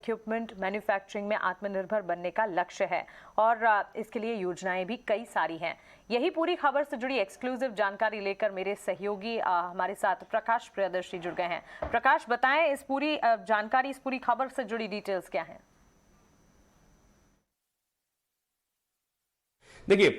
Equipment manufacturing में आत्मनिर्भर बनने का लक्ष्य है और इसके लिए योजनाएं भी कई सारी हैं। यही पूरी खबर से जुड़ी एक्सक्लूसिव जानकारी लेकर मेरे सहयोगी हमारे साथ प्रकाश प्रियदर्शी जुड़ गए हैं। प्रकाश, बताएं इस पूरी जानकारी, इस पूरी खबर से जुड़ी डिटेल्स क्या हैं? देखिए,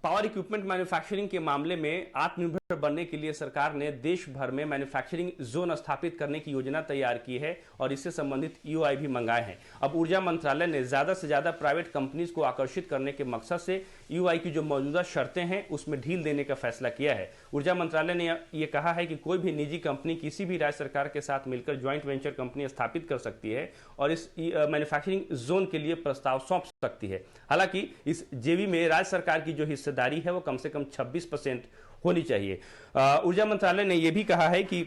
पावर इक्विपमेंट मैन्युफैक्चरिंग के मामले में आत्मनिर्भर बनने के लिए सरकार ने देश भर में मैन्युफैक्चरिंग जोन स्थापित करने की योजना तैयार की है और इससे संबंधित ईओआई भी मंगाए हैं। अब ऊर्जा मंत्रालय ने ज्यादा से ज्यादा प्राइवेट कंपनीज को आकर्षित करने के मकसद से ईओआई की जो मौजूदा शर्तें हैं उसमें ढील देने का फैसला किया है। ऊर्जा मंत्रालय ने यह कहा है कि कोई भी निजी कंपनी किसी भी राज्य सरकार के साथ मिलकर ज्वाइंट वेंचर कंपनी स्थापित कर सकती है और इस मैन्युफैक्चरिंग जोन के लिए प्रस्ताव सौंप सकती है। हालांकि इस जेवी में राज्य सरकार की जो हिस्सेदारी है वो कम से कम 26% होनी चाहिए। ऊर्जा मंत्रालय ने यह भी कहा है कि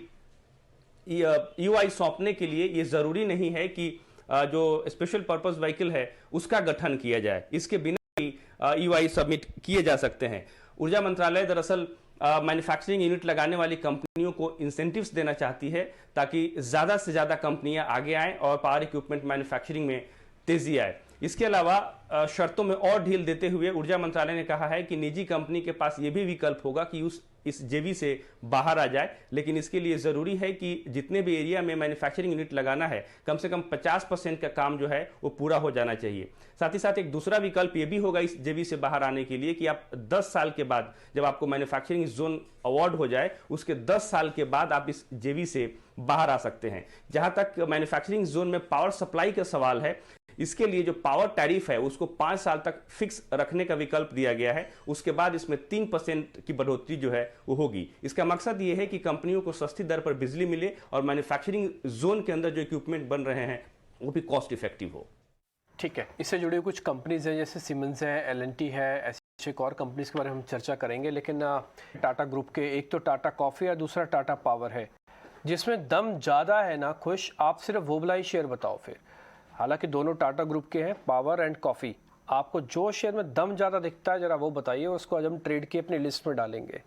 ईओआई सौंपने के लिए यह जरूरी नहीं है कि जो स्पेशल पर्पस व्हीकल है उसका गठन किया जाए, इसके बिना ही ईओआई सबमिट किए जा सकते हैं। ऊर्जा मंत्रालय दरअसल मैन्युफैक्चरिंग यूनिट लगाने वाली कंपनियों को इंसेंटिव्स देना चाहती है ताकि ज्यादा से ज्यादा कंपनियां आगे आएं और पावर इक्विपमेंट मैन्युफैक्चरिंग में तेजी आए। इसके अलावा शर्तों में और ढील देते हुए ऊर्जा मंत्रालय ने कहा है कि निजी कंपनी के पास यह भी विकल्प होगा कि इस जेवी से बाहर आ जाए, लेकिन इसके लिए जरूरी है कि जितने भी एरिया में मैन्युफैक्चरिंग यूनिट लगाना है कम से कम 50% का काम जो है वो पूरा हो जाना चाहिए। साथ ही साथ एक दूसरा विकल्प ये भी होगा इस जेवी से बाहर आने के लिए कि आप 10 साल के बाद, जब आपको मैन्युफैक्चरिंग जोन अवार्ड हो जाए उसके 10 साल के बाद आप इस जेवी से बाहर आ सकते हैं। जहां तक मैन्युफैक्चरिंग जोन में पावर सप्लाई का सवाल है, इसके लिए जो पावर टैरिफ है उसको 5 साल तक फिक्स रखने का विकल्प दिया गया है। उसके बाद इसमें 3% की बढ़ोतरी जो है वो होगी। इसका मकसद ये है कि कंपनियों को सस्ती दर पर बिजली मिले और मैन्युफैक्चरिंग जोन के अंदर जो इक्विपमेंट बन रहे हैं वो भी कॉस्ट इफेक्टिव हो। ठीक है, इससे जुड़े कुछ कंपनीज हैं जैसे सीमेंस है, एल&टी है, ऐसे एक और कंपनीज के बारे में हम चर्चा करेंगे। लेकिन टाटा ग्रुप के एक तो टाटा कॉफ़ी है, दूसरा टाटा पावर है, जिसमें दम ज़्यादा है ना खुश, आप सिर्फ वो वाला ही शेयर बताओ फिर। हालांकि दोनों टाटा ग्रुप के हैं, पावर एंड कॉफ़ी। आपको जो शेयर में दम ज़्यादा दिखता है जरा वो बताइए, उसको आज हम ट्रेड की अपनी लिस्ट में डालेंगे।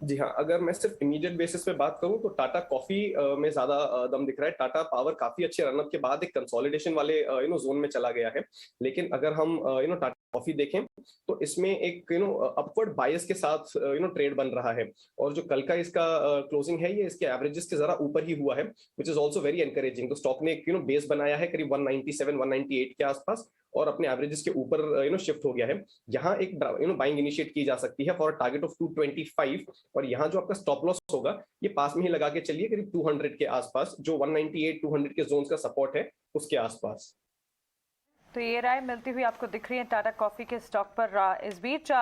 जी हाँ, अगर मैं सिर्फ इमीडिएट बेसिस पे बात करूं तो टाटा कॉफी में ज्यादा दम दिख रहा है। टाटा पावर काफी अच्छे रनअप के बाद एक कंसोलिडेशन वाले जोन में चला गया है। लेकिन अगर हम टाटा कॉफी देखें तो इसमें एक अपवर्ड बायस के साथ ट्रेड बन रहा है और जो कल का इसका क्लोजिंग है ये इसके एवरेजेस के जरा ऊपर ही हुआ है, which is also very encouraging. तो स्टॉक ने एक बेस बनाया है करीब 197 198 के आसपास और अपने एवरेजेस के ऊपर शिफ्ट हो गया है। यहाँ एक बाइंग इनिशिएट की जा सकती है फॉर टारगेट ऑफ 225 और यहाँ जो आपका स्टॉप लॉस होगा ये पास में ही लगा के चलिए करीब 200 के आसपास, जो 198 200 के जोन का सपोर्ट है उसके आसपास। तो ये राय मिलती हुई आपको दिख रही है टाटा कॉफी के स्टॉक पर। इस बीच